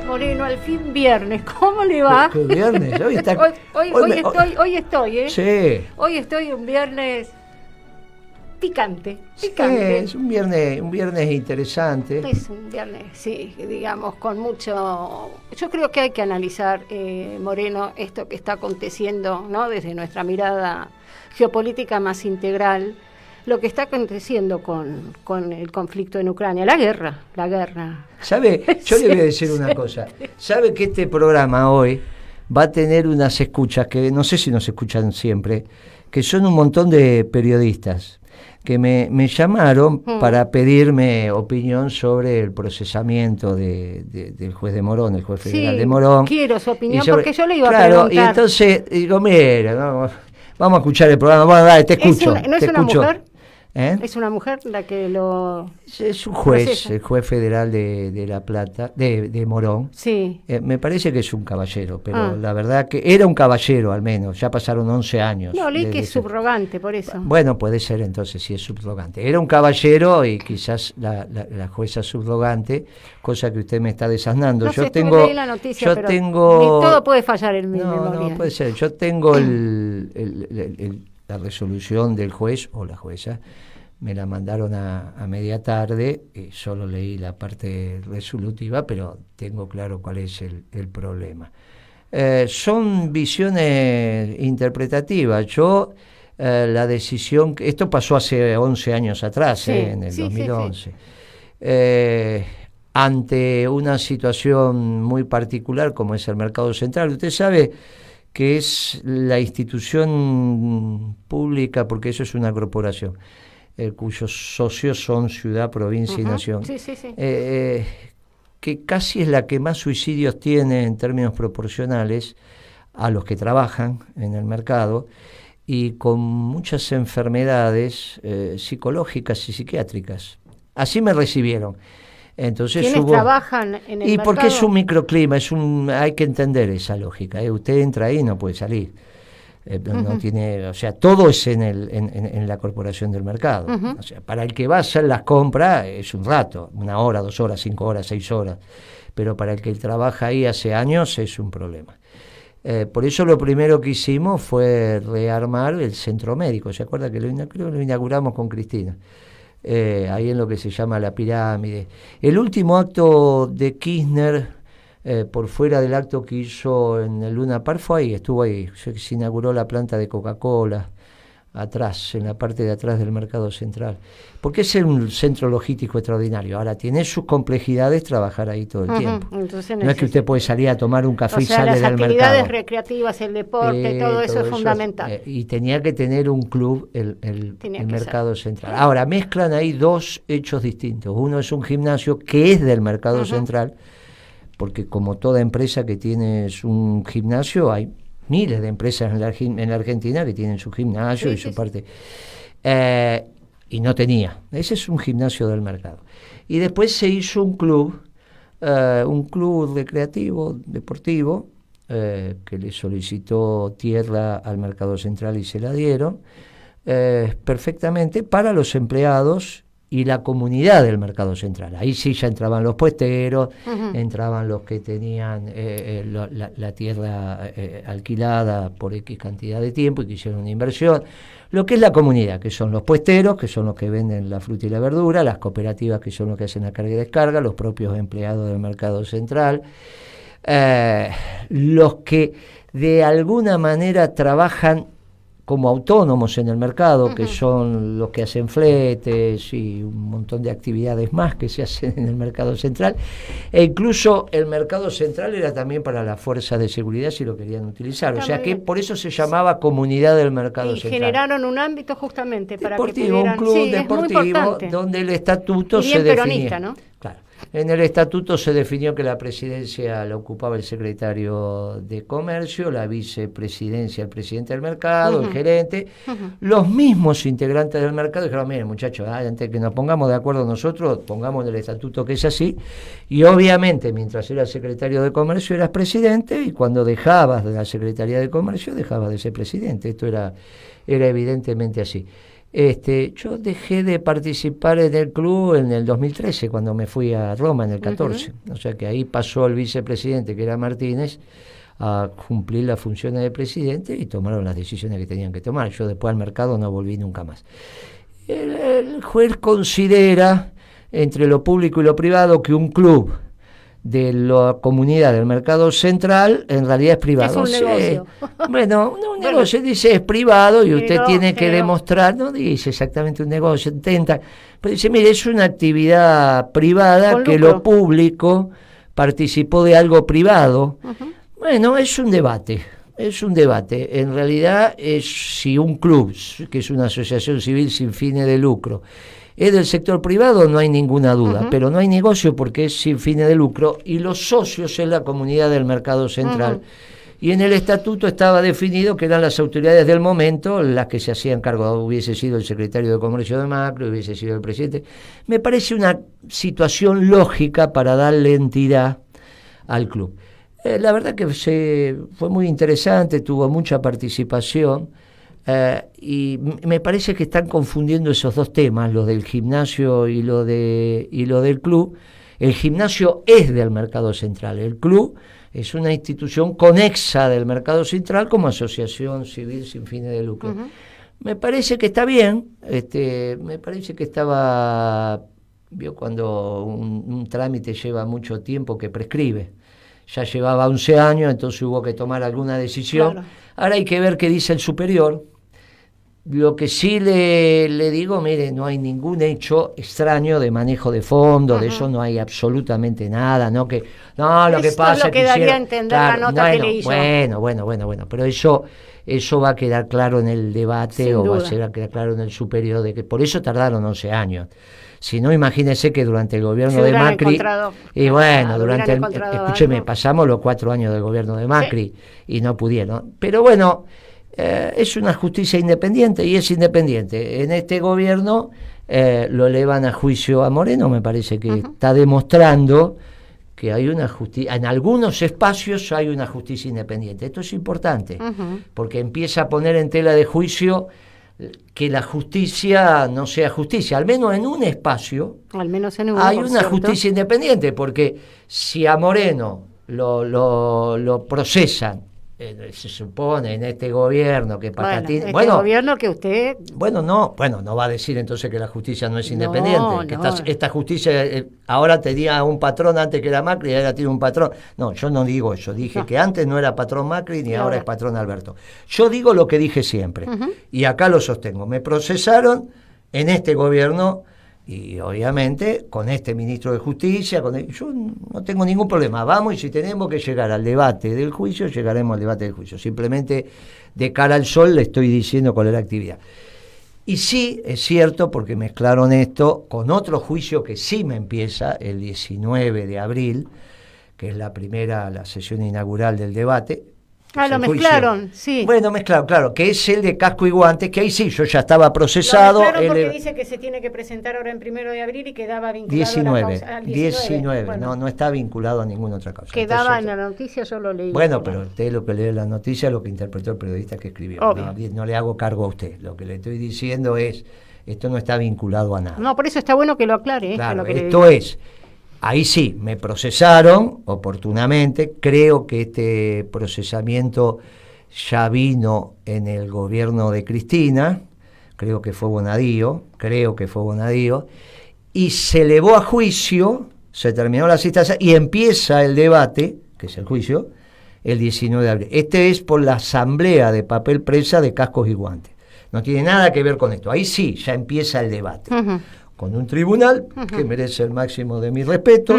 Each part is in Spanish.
Moreno, al fin viernes, ¿cómo le va? ¿Qué viernes? Hoy está... hoy estoy, ¿eh? Sí. Hoy estoy un viernes picante. Sí, es un viernes interesante. Es un viernes, sí, digamos, con mucho... Yo creo que hay que analizar, Moreno, esto que está aconteciendo, ¿no? Desde nuestra mirada geopolítica más integral, lo que está aconteciendo con el conflicto en Ucrania, la guerra. ¿Sabe? Yo le voy a decir una cosa. ¿Sabe que este programa hoy va a tener unas escuchas que no sé si nos escuchan siempre, que son un montón de periodistas que me llamaron para pedirme opinión sobre el procesamiento del juez de Morón, el juez federal de Morón. Quiero su opinión porque yo le iba a preguntar. Claro, y entonces digo, mira, vamos a escuchar el programa, vamos a dar, te escucho. ¿No es una mujer? ¿Eh? ¿Es una mujer la que lo...? Es un juez, procesa. El juez federal de La Plata, de Morón. Sí. Me parece que es un caballero, pero la verdad que era un caballero al menos, ya pasaron 11 años. No, leí que es subrogante, por eso. Bueno, puede ser entonces si es subrogante. Era un caballero y quizás la jueza subrogante, cosa que usted me está desasnando. No yo sé, tengo, leí la noticia, yo pero tengo... todo puede fallar en mi memoria. No, puede ser. Yo tengo la resolución del juez o la jueza. Me la mandaron a media tarde, solo leí la parte resolutiva, pero tengo claro cuál es el problema. Son visiones interpretativas. Yo, la decisión, esto pasó hace 11 años atrás, sí, en el 2011, sí. Ante una situación muy particular como es el Mercado Central. Usted sabe que es la institución pública, porque eso es una corporación, cuyos socios son ciudad, provincia y nación, que casi es la que más suicidios tiene en términos proporcionales a los que trabajan en el mercado, y con muchas enfermedades psicológicas y psiquiátricas. Así me recibieron. Entonces ¿Quiénes trabajan en el mercado? Y porque es un microclima, hay que entender esa lógica. Usted entra ahí y no puede salir. No tiene, o sea, todo es en la corporación del mercado. O sea, para el que va a hacer las compras es un rato, 1 hora, 2 horas, 5 horas, 6 horas, pero para el que trabaja ahí hace años es un problema. Por eso lo primero que hicimos fue rearmar el centro médico. ¿Se acuerda que creo que lo inauguramos con Cristina? Ahí en lo que se llama la pirámide. El último acto de Kirchner, por fuera del acto que hizo en el Luna Park, fue ahí, estuvo ahí. Se inauguró la planta de Coca-Cola, atrás, en la parte de atrás del Mercado Central. Porque es un centro logístico extraordinario. Ahora, tiene sus complejidades trabajar ahí todo el tiempo. Entonces, no es que usted puede salir a tomar un café y sale del mercado. Las actividades recreativas, el deporte, todo eso es fundamental. Y tenía que tener un club el Mercado Central. Ahora, mezclan ahí dos hechos distintos. Uno es un gimnasio que es del Mercado Central, porque como toda empresa que tiene un gimnasio, hay miles de empresas en la Argentina que tienen su gimnasio y su parte. Y no tenía. Ese es un gimnasio del mercado. Y después se hizo un club recreativo, deportivo, que le solicitó tierra al Mercado Central y se la dieron, perfectamente para los empleados y la comunidad del Mercado Central. Ahí sí ya entraban los puesteros, entraban los que tenían la tierra alquilada por X cantidad de tiempo y que hicieron una inversión. Lo que es la comunidad, que son los puesteros, que son los que venden la fruta y la verdura, las cooperativas, que son los que hacen la carga y descarga, los propios empleados del Mercado Central, los que de alguna manera trabajan como autónomos en el mercado, que son los que hacen fletes y un montón de actividades más que se hacen en el mercado central, e incluso el mercado central era también para las fuerzas de seguridad si lo querían utilizar, o sea que por eso se llamaba comunidad del mercado central. Y generaron un ámbito justamente para deportivo, que pudieran... un club deportivo donde el estatuto se definía. ¿No? Claro. En el estatuto se definió que la presidencia la ocupaba el secretario de Comercio, la vicepresidencia el presidente del mercado, el gerente, los mismos integrantes del mercado dijeron, miren muchachos, antes que nos pongamos de acuerdo nosotros, pongamos en el estatuto que es así, y obviamente mientras eras secretario de Comercio eras presidente, y cuando dejabas de la Secretaría de Comercio dejabas de ser presidente, esto era evidentemente así. Yo dejé de participar en el club en el 2013, cuando me fui a Roma en el 14. O sea que ahí pasó el vicepresidente, que era Martínez, a cumplir las funciones de presidente y tomaron las decisiones que tenían que tomar. Yo después al mercado no volví nunca más. El juez considera, entre lo público y lo privado, que un club de la comunidad del mercado central en realidad es privado. Es un negocio. Bueno, un negocio dice es privado y usted tiene que demostrar, no dice exactamente un negocio, intenta, pero dice, mire, es una actividad privada que lo público participó de algo privado. Bueno, es un debate. En realidad es si un club, que es una asociación civil sin fines de lucro, es del sector privado, no hay ninguna duda, pero no hay negocio porque es sin fines de lucro y los socios es la comunidad del mercado central. Y en el estatuto estaba definido que eran las autoridades del momento las que se hacían cargo, hubiese sido el secretario de Comercio de Macri, hubiese sido el presidente. Me parece una situación lógica para darle entidad al club. La verdad que fue muy interesante, tuvo mucha participación. Y me parece que están confundiendo esos dos temas, los del gimnasio y lo del club. El gimnasio es del mercado central, el club es una institución conexa del mercado central como asociación civil sin fines de lucro. Me parece que está bien, me parece que vio cuando un trámite lleva mucho tiempo que prescribe. Ya llevaba 11 años, entonces hubo que tomar alguna decisión. Claro. Ahora hay que ver qué dice el superior. Lo que sí le digo, mire, no hay ningún hecho extraño de manejo de fondos, de eso no hay absolutamente nada, lo que pasa es lo que daría a entender la nota que le hizo. Bueno, pero eso va a quedar claro en el debate. Sin duda. Va a quedar claro en el superior, de que por eso tardaron 11 años. Si no, imagínese que durante el gobierno de Macri, pasamos los 4 años del gobierno de Macri y no pudieron. Pero bueno, es una justicia independiente y es independiente. En este gobierno lo elevan a juicio a Moreno, me parece que está demostrando que hay una justicia, en algunos espacios hay una justicia independiente. Esto es importante, porque empieza a poner en tela de juicio que la justicia no sea justicia, al menos en un espacio, hay una justicia independiente, porque si a Moreno lo procesan, se supone en este gobierno que Patatín, gobierno que usted no va a decir entonces que la justicia no es independiente, esta justicia ahora tenía un patrón antes que era Macri y ahora tiene un patrón. No, yo no digo eso, dije que antes no era patrón Macri ni ahora es patrón Alberto. Yo digo lo que dije siempre y acá lo sostengo. Me procesaron en este gobierno y obviamente con este ministro de Justicia, yo no tengo ningún problema, vamos, y si tenemos que llegar al debate del juicio, llegaremos al debate del juicio. Simplemente de cara al sol le estoy diciendo cuál es la actividad. Y sí, es cierto, porque mezclaron esto con otro juicio que sí me empieza el 19 de abril, que es la sesión inaugural del debate. Lo mezclaron, juicio. Sí. Bueno, mezclado, claro, que es el de casco y guantes, que ahí sí, yo ya estaba procesado. Lo mezclaron porque dice que se tiene que presentar ahora en 1 de abril y quedaba vinculado al 19. Bueno, no está vinculado a ninguna otra causa. Quedaba en la noticia, yo lo leí. Bueno, pero usted lo que lee la noticia es lo que interpretó el periodista que escribió. No le hago cargo a usted. Lo que le estoy diciendo es, esto no está vinculado a nada. No, por eso está bueno que lo aclare. Claro, esto es... Ahí sí, me procesaron oportunamente. Creo que este procesamiento ya vino en el gobierno de Cristina, creo que fue Bonadío, y se elevó a juicio, se terminó la citación y empieza el debate, que es el juicio, el 19 de abril. Este es por la asamblea de papel prensa de cascos y guantes. No tiene nada que ver con esto. Ahí sí, ya empieza el debate. Con un tribunal que merece el máximo de mi respeto.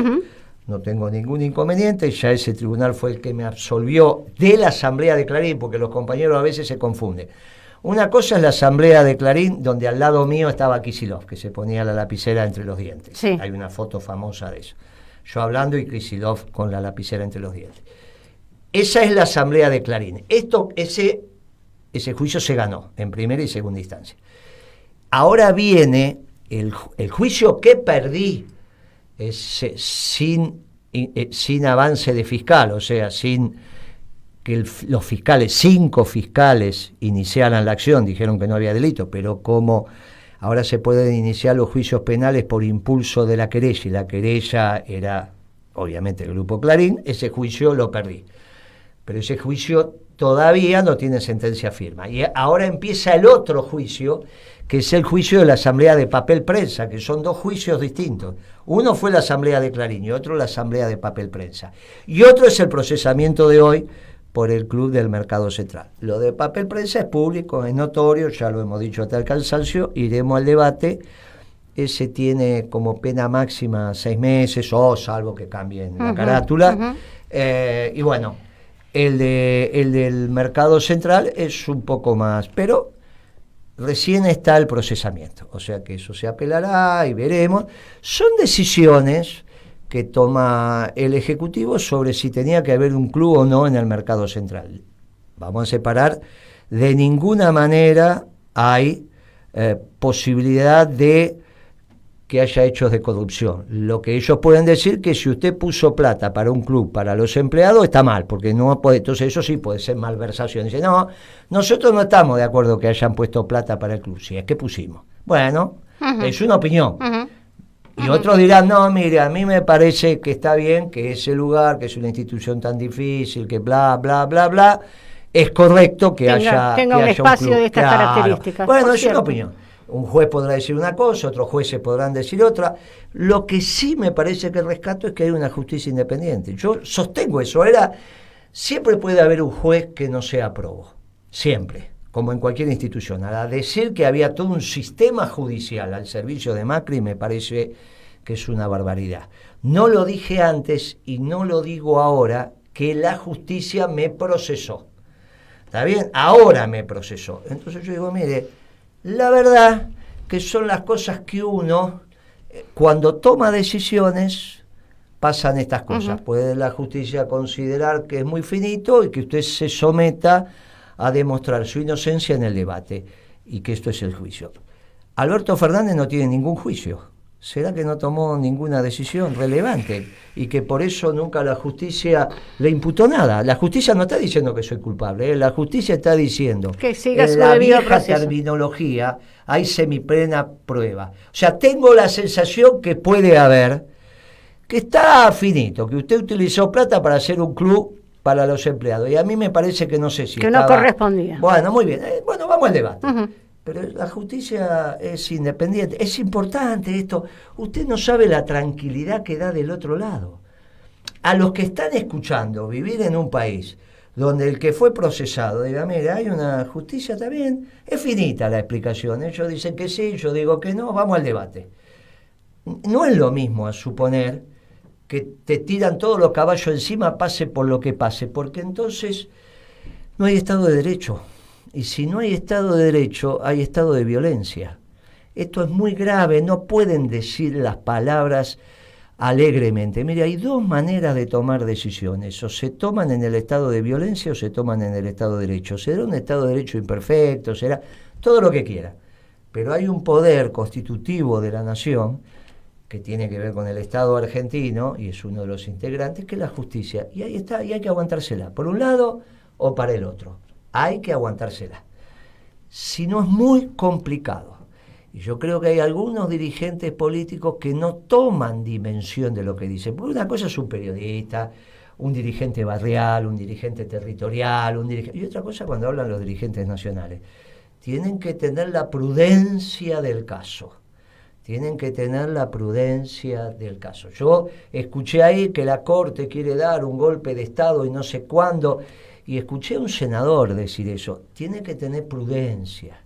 No tengo ningún inconveniente. Ya ese tribunal fue el que me absolvió de la asamblea de Clarín, porque los compañeros a veces se confunden. Una cosa es la asamblea de Clarín, donde al lado mío estaba Kicillof, que se ponía la lapicera entre los dientes. Sí. Hay una foto famosa de eso. Yo hablando y Kicillof con la lapicera entre los dientes. Esa es la asamblea de Clarín. Ese juicio se ganó en primera y segunda instancia. Ahora viene el juicio que perdí, sin avance de fiscal, o sea, sin que los fiscales, 5 fiscales, iniciaran la acción, dijeron que no había delito, pero como ahora se pueden iniciar los juicios penales por impulso de la querella, y la querella era, obviamente, el Grupo Clarín, ese juicio lo perdí. Pero ese juicio todavía no tiene sentencia firme. Y ahora empieza el otro juicio, que es el juicio de la Asamblea de Papel Prensa, que son 2 juicios distintos. Uno fue la Asamblea de Clarín y otro la Asamblea de Papel Prensa. Y otro es el procesamiento de hoy por el Club del Mercado Central. Lo de Papel Prensa es público, es notorio, ya lo hemos dicho hasta el cansancio, iremos al debate. Ese tiene como pena máxima 6 meses, o salvo que cambien la carátula. Y bueno, el del Mercado Central es un poco más, pero recién está el procesamiento, o sea que eso se apelará y veremos. Son decisiones que toma el Ejecutivo sobre si tenía que haber un club o no en el Mercado Central. Vamos a separar, de ninguna manera hay posibilidad de que haya hechos de corrupción. Lo que ellos pueden decir que si usted puso plata para un club, para los empleados, está mal, porque no puede, entonces eso sí puede ser malversación. Dice, no, nosotros no estamos de acuerdo que hayan puesto plata para el club, si es que pusimos. Bueno, es una opinión. Y otros dirán, no, mire, a mí me parece que está bien que ese lugar, que es una institución tan difícil, que bla, bla, bla, bla, es correcto que haya un espacio club de estas características. Bueno, es una opinión. Un juez podrá decir una cosa, otros jueces podrán decir otra. Lo que sí me parece que rescato es que hay una justicia independiente. Yo sostengo eso. Siempre puede haber un juez que no sea aprobo. Siempre. Como en cualquier institución. A decir que había todo un sistema judicial al servicio de Macri me parece que es una barbaridad. No lo dije antes y no lo digo ahora, que la justicia me procesó. ¿Está bien? Ahora me procesó. Entonces yo digo, mire, la verdad que son las cosas que uno, cuando toma decisiones, pasan estas cosas. Puede la justicia considerar que es muy finito y que usted se someta a demostrar su inocencia en el debate y que esto es el juicio. Alberto Fernández no tiene ningún juicio. ¿Será que no tomó ninguna decisión relevante y que por eso nunca la justicia le imputó nada? La justicia no está diciendo que soy culpable, la justicia está diciendo que siga su la debido vieja proceso. Terminología hay semiplena prueba. O sea, tengo la sensación que puede haber, que está finito, que usted utilizó plata para hacer un club para los empleados. Y a mí me parece que no sé si que estaba... no correspondía. Bueno, muy bien. Bueno, vamos al debate. Pero la justicia es independiente. Es importante esto. Usted no sabe la tranquilidad que da del otro lado. A los que están escuchando vivir en un país donde el que fue procesado diga, mira, hay una justicia también, es finita la explicación. Ellos dicen que sí, yo digo que no, vamos al debate. No es lo mismo a suponer que te tiran todos los caballos encima, pase por lo que pase, porque entonces no hay Estado de Derecho. Y si no hay Estado de Derecho, hay Estado de violencia. Esto es muy grave, no pueden decir las palabras alegremente. Mire, hay 2 maneras de tomar decisiones, o se toman en el Estado de violencia o se toman en el Estado de Derecho. Será un Estado de Derecho imperfecto, será todo lo que quiera, pero hay un poder constitutivo de la nación que tiene que ver con el Estado argentino, y es uno de los integrantes, que es la justicia. Y ahí está, y hay que aguantársela, por un lado o para el otro. Hay que aguantársela. Si no es muy complicado. Y yo creo que hay algunos dirigentes políticos que no toman dimensión de lo que dicen. Porque una cosa es un periodista, un dirigente barrial, un dirigente territorial, y otra cosa cuando hablan los dirigentes nacionales. Tienen que tener la prudencia del caso. tienen que tener la prudencia del caso. Yo escuché ahí que la Corte quiere dar un golpe de Estado y no sé cuándo, y escuché a un senador decir eso. Tiene que tener prudencia.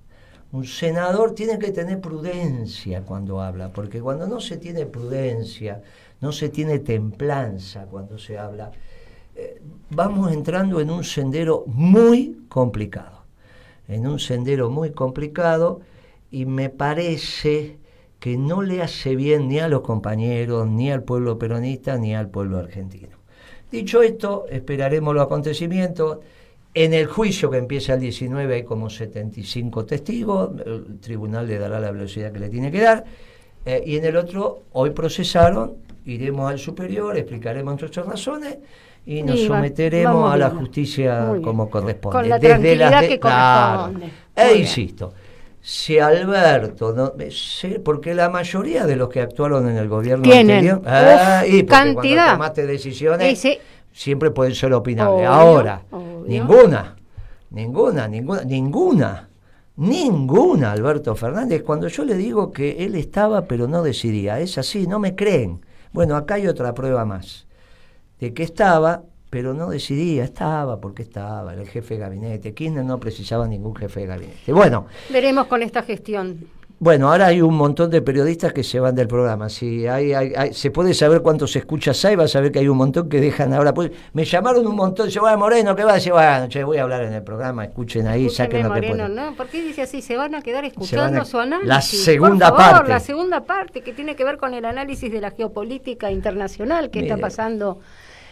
Un senador tiene que tener prudencia cuando habla, porque cuando no se tiene prudencia, no se tiene templanza cuando se habla, vamos entrando en un sendero muy complicado. Y me parece que no le hace bien ni a los compañeros, ni al pueblo peronista, ni al pueblo argentino. Dicho esto, esperaremos los acontecimientos. En el juicio que empieza el 19 hay como 75 testigos, el tribunal le dará la velocidad que le tiene que dar, y en el otro, hoy procesaron, iremos al superior, explicaremos nuestras razones, y nos someteremos a la justicia como corresponde. Con la tranquilidad que corresponde. Insisto, si Alberto, porque la mayoría de los que actuaron en el gobierno anterior, porque cantidad. Cuando tomaste decisiones, siempre pueden ser opinables. Ahora, ninguna, Alberto Fernández, cuando yo le digo que él estaba pero no decidía, es así, no me creen. Bueno, acá hay otra prueba más, de que estaba pero no decidía, porque estaba el jefe de gabinete. Kirchner no precisaba ningún jefe de gabinete. Bueno, veremos con esta gestión. Bueno, ahora hay un montón de periodistas que se van del programa. Si se puede saber cuántos escuchas hay, va a saber que hay un montón que dejan ahora. Pues, me llamaron un montón, dice, Moreno, ¿qué va a decir? Bueno, voy a hablar en el programa, escuchen ahí, saquen lo que puedan. ¿No? ¿Por qué dice así? Se van a quedar escuchando su análisis. La segunda parte. La segunda parte, que tiene que ver con el análisis de la geopolítica internacional que está pasando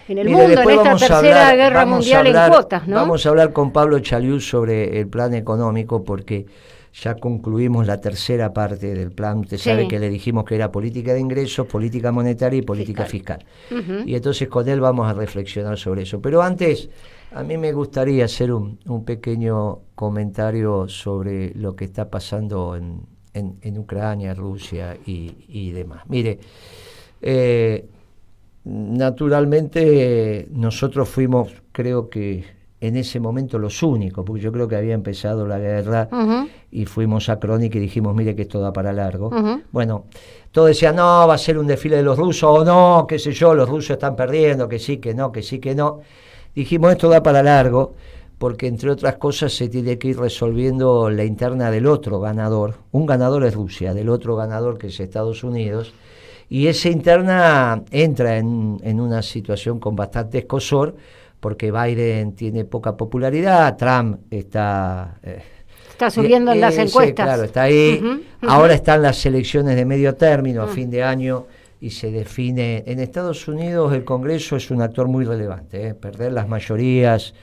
en el mundo, en esta tercera guerra mundial en cuotas, ¿no? Vamos a hablar con Pablo Chaliú sobre el plan económico, porque ya concluimos la tercera parte del plan. Usted sabe que le dijimos que era política de ingresos, política monetaria y política fiscal. Y entonces con él vamos a reflexionar sobre eso. Pero antes, a mí me gustaría hacer un pequeño comentario sobre lo que está pasando en Ucrania, Rusia y demás. Mire, naturalmente nosotros fuimos, creo que en ese momento los únicos, porque yo creo que había empezado la guerra y fuimos a Crónica y dijimos, mire que esto da para largo. Bueno, todos decían, no, va a ser un desfile de los rusos, o no, qué sé yo, los rusos están perdiendo, que sí, que no, que sí, que no. Dijimos, esto da para largo, porque entre otras cosas se tiene que ir resolviendo la interna del otro ganador. Un ganador es Rusia, del otro ganador que es Estados Unidos, y esa interna entra en una situación con bastante escozor, porque Biden tiene poca popularidad, Trump está subiendo en las encuestas. Sí, claro, está ahí. Ahora están las elecciones de medio término, a fin de año, y se define. En Estados Unidos el Congreso es un actor muy relevante. Perder las mayorías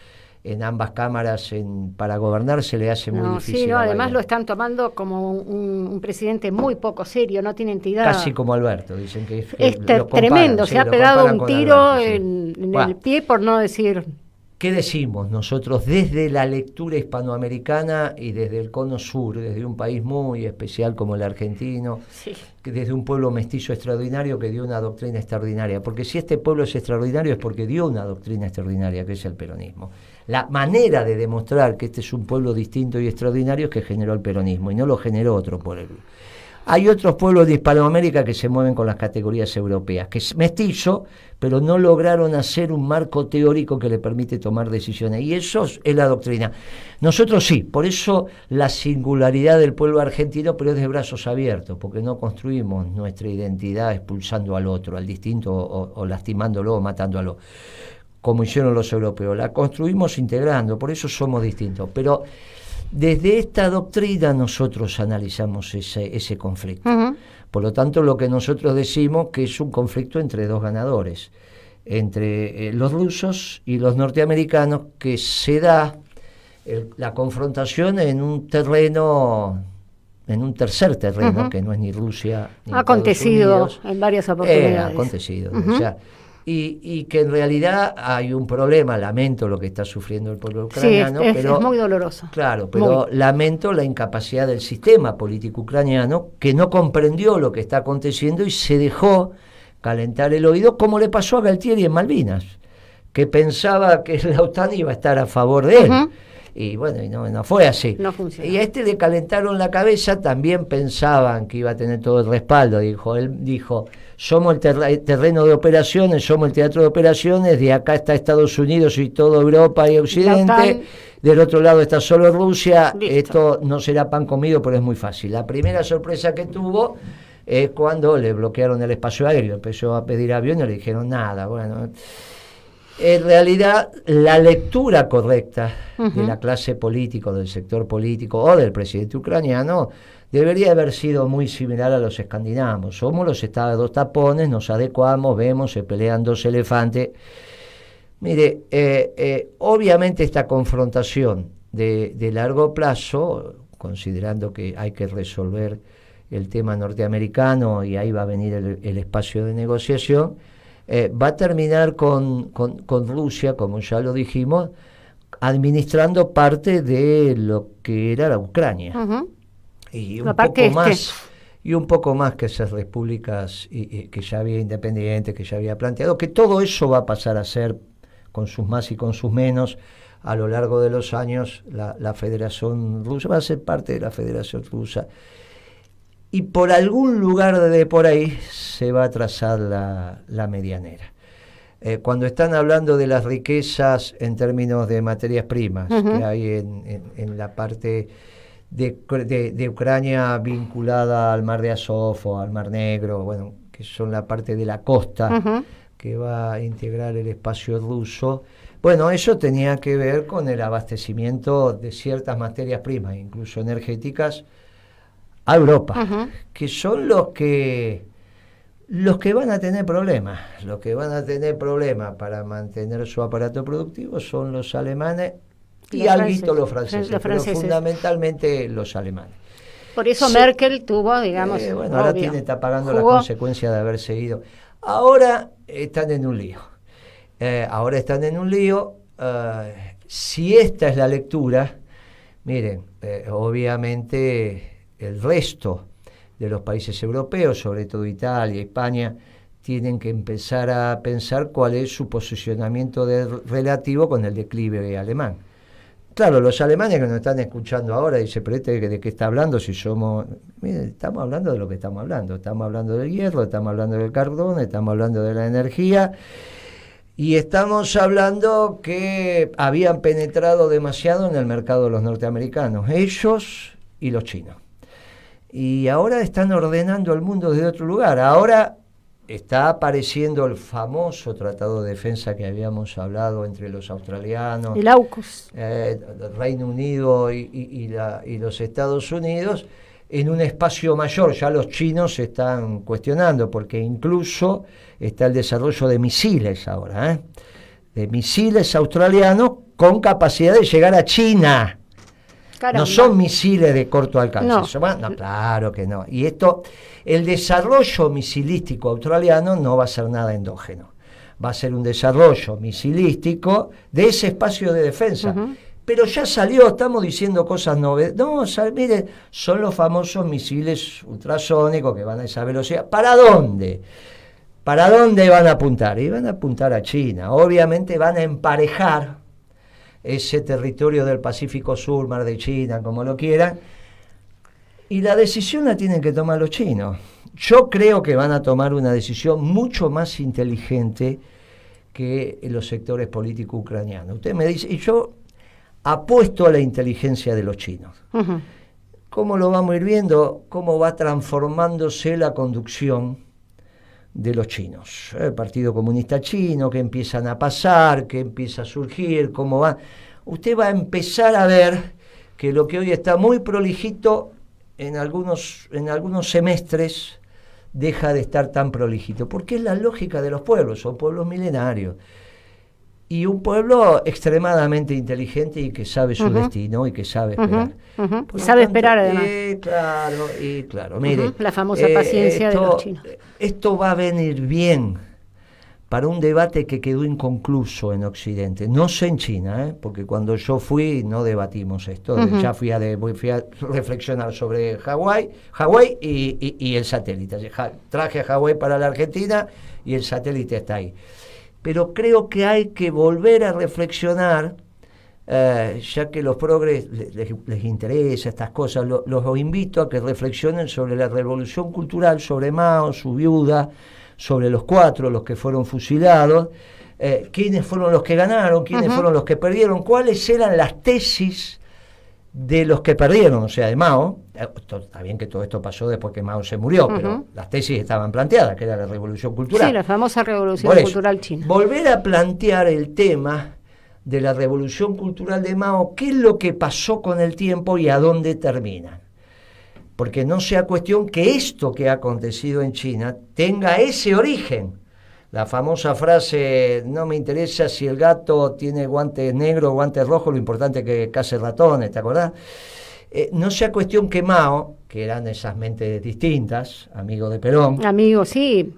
en ambas cámaras para gobernar se le hace muy difícil. Sí, además lo están tomando como un presidente muy poco serio, no tiene entidad. Casi como Alberto, dicen que es tremendo, se ha pegado un tiro Alberto, en el pie, por no decir. ¿Qué decimos nosotros desde la lectura hispanoamericana y desde el cono sur, desde un país muy especial como el argentino, que desde un pueblo mestizo extraordinario que dio una doctrina extraordinaria? Porque si este pueblo es extraordinario es porque dio una doctrina extraordinaria, que es el peronismo. La manera de demostrar que este es un pueblo distinto y extraordinario es que generó el peronismo, y no lo generó otro pueblo. Hay otros pueblos de Hispanoamérica que se mueven con las categorías europeas, que es mestizo, pero no lograron hacer un marco teórico que le permite tomar decisiones. Y eso es la doctrina. Nosotros sí, por eso la singularidad del pueblo argentino, pero es de brazos abiertos, porque no construimos nuestra identidad expulsando al otro, al distinto, o lastimándolo o matándolo, como hicieron los europeos. La construimos integrando, por eso somos distintos. Pero desde esta doctrina nosotros analizamos ese conflicto. Por lo tanto, lo que nosotros decimos que es un conflicto entre dos ganadores, entre los rusos y los norteamericanos, que se da la confrontación en un terreno, en un tercer terreno, que no es ni Rusia ni ha acontecido en varias oportunidades. Ha acontecido, o sea, y que en realidad hay un problema. Lamento lo que está sufriendo el pueblo ucraniano, pero es muy doloroso. Claro, pero lamento la incapacidad del sistema político ucraniano, que no comprendió lo que está aconteciendo y se dejó calentar el oído, como le pasó a Galtieri en Malvinas, que pensaba que la OTAN iba a estar a favor de él. Y bueno, y no fue así. No funcionó. Y a este le calentaron la cabeza, también pensaban que iba a tener todo el respaldo. Él dijo, somos el terreno de operaciones, somos el teatro de operaciones, de acá está Estados Unidos y toda Europa y Occidente, del otro lado está solo Rusia. Listo. Esto no será pan comido, pero es muy fácil. La primera sorpresa que tuvo es cuando le bloquearon el espacio aéreo, empezó a pedir aviones y le dijeron nada. Bueno, en realidad la lectura correcta de la clase política, del sector político o del presidente ucraniano debería haber sido muy similar a los escandinavos. Somos los estados tapones, nos adecuamos, vemos, se pelean dos elefantes. Mire, obviamente esta confrontación de largo plazo, considerando que hay que resolver el tema norteamericano y ahí va a venir el espacio de negociación, va a terminar con Rusia, como ya lo dijimos, administrando parte de lo que era la Ucrania. Y un poco más que esas repúblicas que ya había independientes, que ya había planteado, que todo eso va a pasar a ser, con sus más y con sus menos, a lo largo de los años, la Federación Rusa va a ser parte de la Federación Rusa. Y por algún lugar de por ahí se va a trazar la medianera. Cuando están hablando de las riquezas en términos de materias primas que hay en la parte de Ucrania vinculada al mar de Azov o al mar Negro, bueno, que son la parte de la costa que va a integrar el espacio ruso, bueno, eso tenía que ver con el abastecimiento de ciertas materias primas, incluso energéticas, a Europa, que son los que van a tener problemas. Los que van a tener problemas para mantener su aparato productivo son los alemanes y alguito los franceses, pero fundamentalmente los alemanes. Por eso Merkel tuvo, digamos, bueno, ahora está pagando la consecuencia de haber seguido. Ahora están en un lío. Si esta es la lectura, miren, obviamente el resto de los países europeos, sobre todo Italia, España, tienen que empezar a pensar cuál es su posicionamiento relativo con el declive alemán. Claro, los alemanes que nos están escuchando ahora dicen, pero ¿de qué está hablando? Si somos... Miren, estamos hablando de lo que estamos hablando. Estamos hablando del hierro, estamos hablando del carbón, estamos hablando de la energía y estamos hablando que habían penetrado demasiado en el mercado de los norteamericanos, ellos y los chinos. Y ahora están ordenando el mundo desde otro lugar. Ahora está apareciendo el famoso tratado de defensa que habíamos hablado entre los australianos, el AUKUS, Reino Unido y los Estados Unidos, en un espacio mayor. Ya los chinos se están cuestionando, porque incluso está el desarrollo de misiles ahora, de misiles australianos con capacidad de llegar a China. Caramba. No son misiles de corto alcance. No, claro que no. Y el desarrollo misilístico australiano no va a ser nada endógeno. Va a ser un desarrollo misilístico de ese espacio de defensa. Pero ya salió, estamos diciendo cosas novedosas. No, miren, son los famosos misiles ultrasónicos que van a esa velocidad. ¿Para dónde? ¿Para dónde van a apuntar? Y van a apuntar a China. Obviamente van a emparejar ese territorio del Pacífico Sur, Mar de China, como lo quieran, y la decisión la tienen que tomar los chinos. Yo creo que van a tomar una decisión mucho más inteligente que los sectores políticos ucranianos. Usted me dice, y yo apuesto a la inteligencia de los chinos. ¿Cómo lo vamos a ir viendo? ¿Cómo va transformándose la conducción de los chinos? El Partido Comunista Chino, que empiezan a pasar, que empieza a surgir, cómo va. Usted va a empezar a ver que lo que hoy está muy prolijito, en algunos semestres deja de estar tan prolijito, porque es la lógica de los pueblos, son pueblos milenarios. Y un pueblo extremadamente inteligente y que sabe su destino y que sabe esperar. Sabe esperar, además. Claro. Mire, la famosa paciencia de los chinos. Esto va a venir bien para un debate que quedó inconcluso en Occidente. No sé en China, porque cuando yo fui no debatimos esto. Ya fui a reflexionar sobre Hawái y el satélite. Traje a Hawái para la Argentina y el satélite está ahí. Pero creo que hay que volver a reflexionar ya que los progres les interesa estas cosas, los invito a que reflexionen sobre la revolución cultural, sobre Mao, su viuda, sobre los 4, los que fueron fusilados, quiénes fueron los que ganaron, quiénes fueron los que perdieron, cuáles eran las tesis de los que perdieron, o sea, de Mao. Está bien que todo esto pasó después que Mao se murió, pero las tesis estaban planteadas, que era la revolución cultural. Sí, la famosa revolución cultural china. Volver a plantear el tema de la revolución cultural de Mao, qué es lo que pasó con el tiempo y a dónde termina. Porque no sea cuestión que esto que ha acontecido en China tenga ese origen. La famosa frase, no me interesa si el gato tiene guantes negros o guantes rojos, lo importante es que case ratones, ¿te acordás? No sea cuestión que Mao, que eran esas mentes distintas, amigo de Perón, amigo, sí,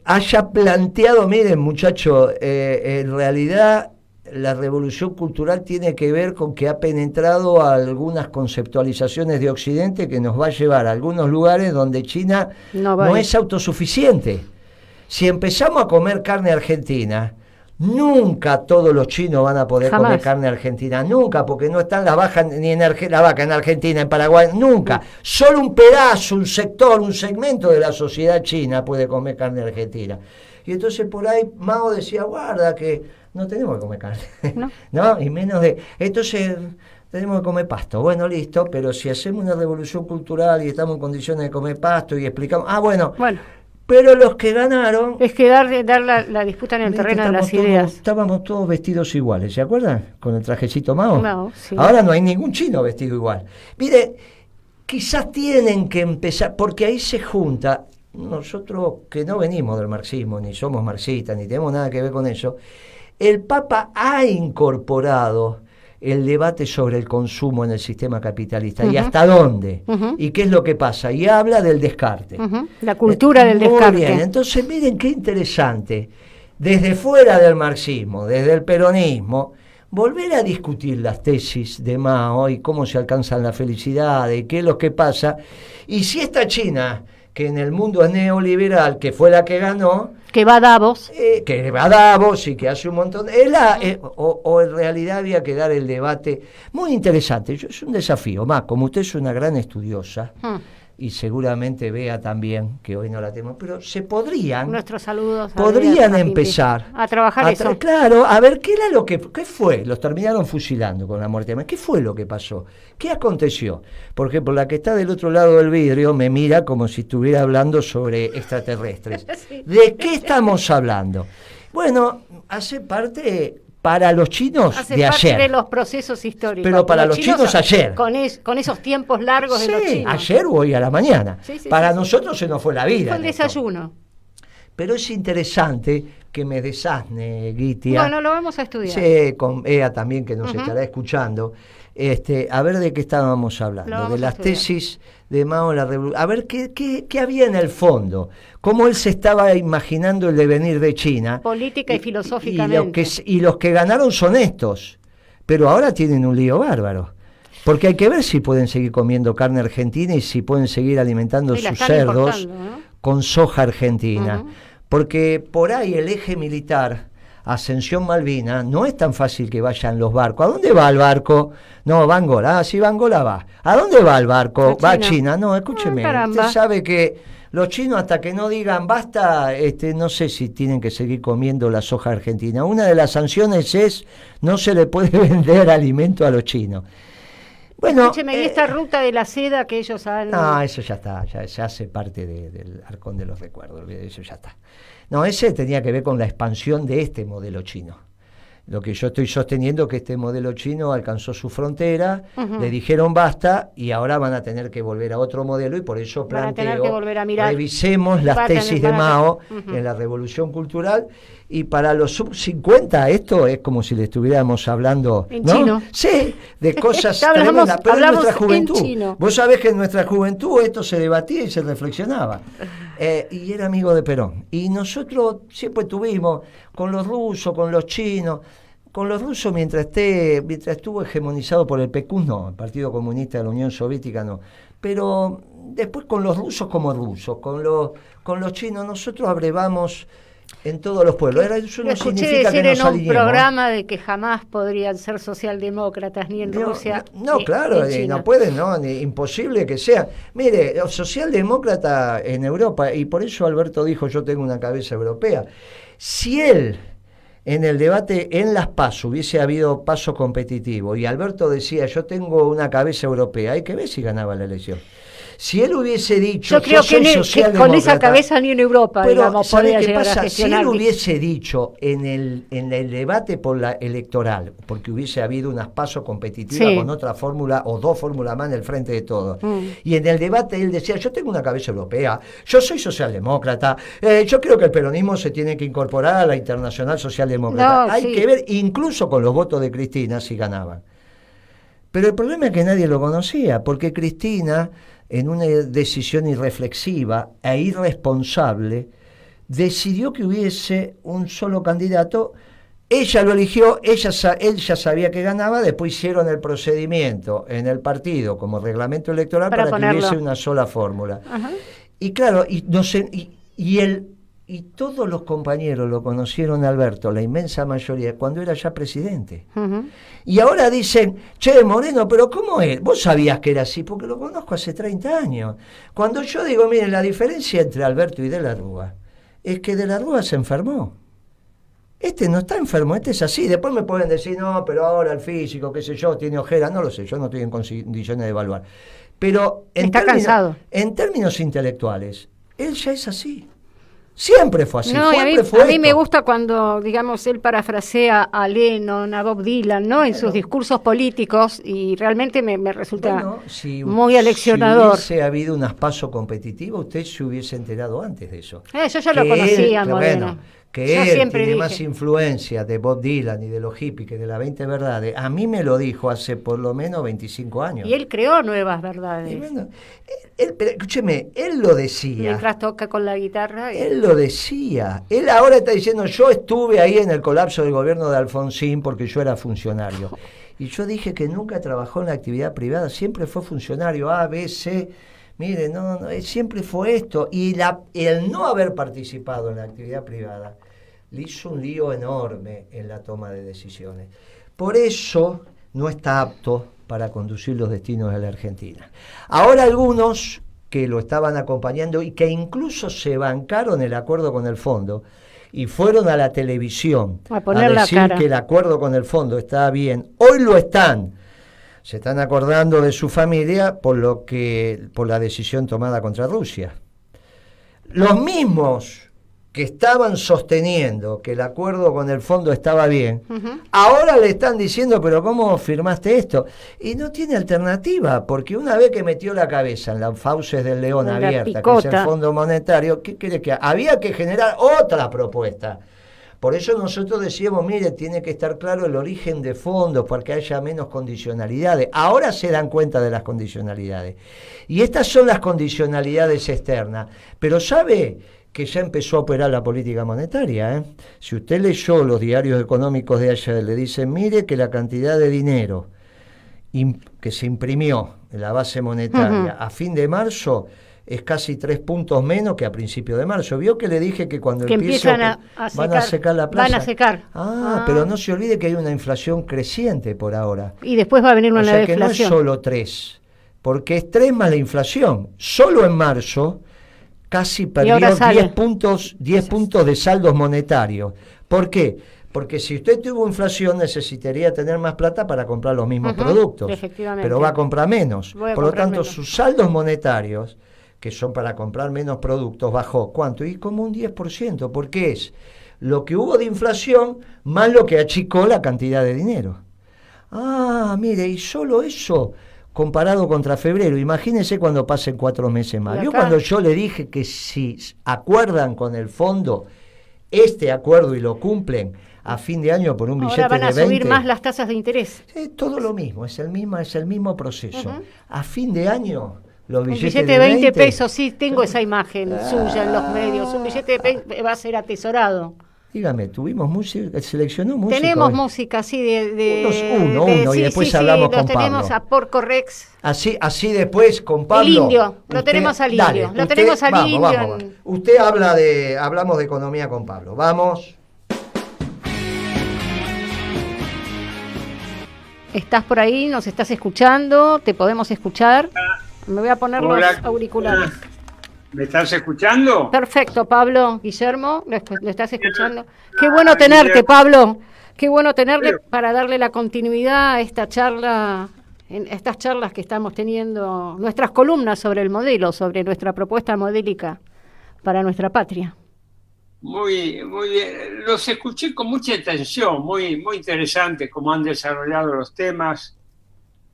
haya planteado, miren muchachos, en realidad la revolución cultural tiene que ver con que ha penetrado a algunas conceptualizaciones de Occidente que nos va a llevar a algunos lugares donde China no es autosuficiente. Si empezamos a comer carne argentina, nunca todos los chinos van a poder comer carne argentina, nunca, porque no están las vacas ni la vaca en Argentina, en Paraguay, nunca. Solo un pedazo, un sector, un segmento de la sociedad china puede comer carne argentina. Y entonces por ahí Mao decía, guarda que no tenemos que comer carne, ¿no? Y menos de... Entonces tenemos que comer pasto. Bueno, listo, pero si hacemos una revolución cultural y estamos en condiciones de comer pasto y explicamos... bueno. Pero los que ganaron... Es que dar la disputa en el terreno de las ideas. Estábamos todos vestidos iguales, ¿se acuerdan? Con el trajecito Mao. No, sí. Ahora no hay ningún chino vestido igual. Mire, quizás tienen que empezar, porque ahí se junta... Nosotros que no venimos del marxismo, ni somos marxistas, ni tenemos nada que ver con eso, el Papa ha incorporado el debate sobre el consumo en el sistema capitalista y hasta dónde, y qué es lo que pasa, y habla del descarte. La cultura del descarte. Muy bien, entonces miren qué interesante, desde fuera del marxismo, desde el peronismo, volver a discutir las tesis de Mao y cómo se alcanzan la felicidad, y qué es lo que pasa, y si esta China... que en el mundo es neoliberal, que fue la que ganó... Que va a Davos. Que va a Davos y que hace un montón... o en realidad había que dar el debate muy interesante. Es un desafío. Más, como usted es una gran estudiosa, y seguramente vea también, que hoy no la tenemos, pero se podrían... Nuestros saludos. Podrían empezar... A trabajar eso. Claro, a ver, ¿qué era lo que... ¿Qué fue? Los terminaron fusilando con la muerte de Mao. ¿Qué fue lo que pasó? ¿Qué aconteció? Por ejemplo, la que está del otro lado del vidrio me mira como si estuviera hablando sobre extraterrestres. Sí. ¿De qué estamos hablando? Bueno, hace parte... Para los chinos hace de parte ayer. De los procesos históricos. Pero para los chinos ayer. Con esos tiempos largos de los chinos. Ayer o hoy a la mañana. Para nosotros se nos fue la vida. Fue el desayuno. Pero es interesante que me desasne, Gitia. Bueno, lo vamos a estudiar. Sí, con Ea también, que nos estará escuchando. A ver de qué estábamos hablando. De las tesis de Mao en la revolución. A ver qué había en el fondo. Cómo él se estaba imaginando el devenir de China. Política y filosóficamente. Y los que ganaron son estos. Pero ahora tienen un lío bárbaro. Porque hay que ver si pueden seguir comiendo carne argentina y si pueden seguir alimentando sus cerdos con soja argentina. Porque por ahí el eje militar, Ascensión Malvina, no es tan fácil que vayan los barcos. ¿A dónde va el barco? No, va a Angola. Sí, va a Angola, va. ¿A dónde va el barco? Va a China. No, escúcheme. Usted sabe que los chinos, hasta que no digan basta, no sé si tienen que seguir comiendo la soja argentina. Una de las sanciones es no se le puede vender alimento a los chinos. Bueno, escúcheme, ¿y esta ruta de la seda que ellos han...? No, eso ya está, ya hace parte del arcón de los recuerdos, eso ya está. No, ese tenía que ver con la expansión de este modelo chino. Lo que yo estoy sosteniendo es que este modelo chino alcanzó su frontera, le dijeron basta y ahora van a tener que volver a otro modelo y por eso planteo, revisemos las tesis de Mao en la Revolución Cultural y para los sub-50 esto es como si le estuviéramos hablando en chino. Sí, de cosas tremendas, pero en nuestra juventud. Vos sabés que en nuestra juventud esto se debatía y se reflexionaba. Y era amigo de Perón. Y nosotros siempre tuvimos con los rusos, con los chinos, con los rusos mientras estuvo hegemonizado por el PQ, no, el Partido Comunista de la Unión Soviética no, pero después con los rusos como rusos, con los chinos nosotros abrevamos en todos los pueblos. Eso no escuché significa decir que nos en un alineemos. programa de que jamás podrían ser socialdemócratas ni en Rusia. No, claro, en China. no pueden, no, imposible que sea. Mire, los socialdemócratas en Europa, y por eso Alberto dijo, yo tengo una cabeza europea. Si él, en el debate en las PASO, hubiese habido paso competitivo, y Alberto decía, yo tengo una cabeza europea, hay que ver si ganaba la elección. Si él hubiese dicho, yo creo que con esa cabeza ni en Europa, pero, digamos, ¿sabe podría qué llegar pasa? a gestionar. Si él hubiese dicho en el debate por la electoral, porque hubiese habido unas pasos competitivas con otra fórmula o dos fórmulas más en el frente de todos, y en el debate él decía, yo tengo una cabeza europea, yo soy socialdemócrata, yo creo que el peronismo se tiene que incorporar a la Internacional Socialdemócrata. Hay que ver, incluso con los votos de Cristina, si ganaban. Pero el problema es que nadie lo conocía, porque Cristina, en una decisión irreflexiva e irresponsable, decidió que hubiese un solo candidato. Ella lo eligió, él ya sabía que ganaba, después hicieron el procedimiento en el partido como reglamento electoral para que hubiese una sola fórmula. Ajá. Y claro, y todos los compañeros lo conocieron a Alberto, la inmensa mayoría, cuando era ya presidente. Uh-huh. Y ahora dicen, che, Moreno, pero ¿cómo es? Vos sabías que era así, porque lo conozco hace 30 años. Cuando yo digo, miren, la diferencia entre Alberto y De la Rúa es que De la Rúa se enfermó. Este no está enfermo, este es así. Después me pueden decir, no, pero ahora el físico, qué sé yo, tiene ojera. No lo sé, yo no estoy en condiciones de evaluar. Pero cansado. En términos intelectuales, él ya es así. Siempre fue así. No, a mí me gusta cuando, digamos, él parafrasea a Lennon, a Bob Dylan, ¿no? En sus discursos políticos, y realmente me resulta muy aleccionador. Si hubiese habido unas pasos competitivas, usted se hubiese enterado antes de eso. Yo ya lo conocía, Moreno. Bueno, que él tiene más influencia de Bob Dylan y de los hippies que de las 20 verdades. A mí me lo dijo hace por lo menos 25 años. Y él creó nuevas verdades. Y bueno, pero escúcheme, él lo decía. Mientras toca con la guitarra. Él lo decía. Él ahora está diciendo, yo estuve ahí en el colapso del gobierno de Alfonsín porque yo era funcionario. Y yo dije que nunca trabajó en la actividad privada, siempre fue funcionario, A, B, C. Mire, no, siempre fue esto. Y el no haber participado en la actividad privada le hizo un lío enorme en la toma de decisiones. Por eso no está apto para conducir los destinos de la Argentina. Ahora algunos que lo estaban acompañando y que incluso se bancaron el acuerdo con el fondo y fueron a la televisión a decir que el acuerdo con el fondo estaba bien, hoy lo están. Se están acordando de su familia por la decisión tomada contra Rusia. Los mismos que estaban sosteniendo que el acuerdo con el fondo estaba bien, ahora le están diciendo, pero ¿cómo firmaste esto? Y no tiene alternativa, porque una vez que metió la cabeza en las fauces del león abierta, que es el Fondo Monetario, ¿qué quiere que haga? Había que generar otra propuesta. Por eso nosotros decíamos, mire, tiene que estar claro el origen de fondos para que haya menos condicionalidades. Ahora se dan cuenta de las condicionalidades. Y estas son las condicionalidades externas. Pero ¿sabe que ya empezó a operar la política monetaria? Si usted leyó los diarios económicos de ayer, le dicen, mire que la cantidad de dinero que se imprimió en la base monetaria a fin de marzo es casi 3 puntos menos que a principio de marzo. ¿Vio que le dije que cuando empiezan van a secar la plaza? Van a secar. Pero no se olvide que hay una inflación creciente por ahora. Y después va a venir una deflación. Que no es solo 3, porque es 3 más la inflación. Solo en marzo casi perdió 10 puntos de saldos monetarios. ¿Por qué? Porque si usted tuvo inflación necesitaría tener más plata para comprar los mismos productos, pero va a comprar menos. Por lo tanto, sus saldos monetarios, que son para comprar menos productos, bajó. ¿Cuánto? Y como un 10%, porque es lo que hubo de inflación más lo que achicó la cantidad de dinero. Mire, y solo eso comparado contra febrero. Imagínense cuando pasen 4 meses más. ¿Vio cuando yo le dije que si acuerdan con el fondo este acuerdo y lo cumplen a fin de año por un billete de 20? Ahora van a subir más las tasas de interés. Todo lo mismo, es el mismo proceso. A fin de año los billetes de 20 pesos, sí, tengo esa imagen suya en los medios. Un billete de 20 va a ser atesorado. Dígame, ¿tuvimos música? ¿Seleccionó música? Tenemos hoy? música, sí, Uno, y sí, después sí, hablamos sí, con lo tenemos Pablo. a Porco Rex. Así después con Pablo. El indio, lo tenemos al dale, indio. Lo tenemos al vamos, indio. vamos. Usted hablamos de economía con Pablo. Vamos. ¿Estás por ahí? ¿Nos estás escuchando? ¿Te podemos escuchar? Me voy a poner los auriculares. ¿Me estás escuchando? Perfecto, Pablo. Guillermo, ¿lo estás escuchando? Qué bueno tenerte, Pablo. Qué bueno tenerte para darle la continuidad a esta charla, en estas charlas que estamos teniendo, nuestras columnas sobre el modelo, sobre nuestra propuesta modélica para nuestra patria. Muy bien. Los escuché con mucha atención, muy interesante cómo han desarrollado los temas.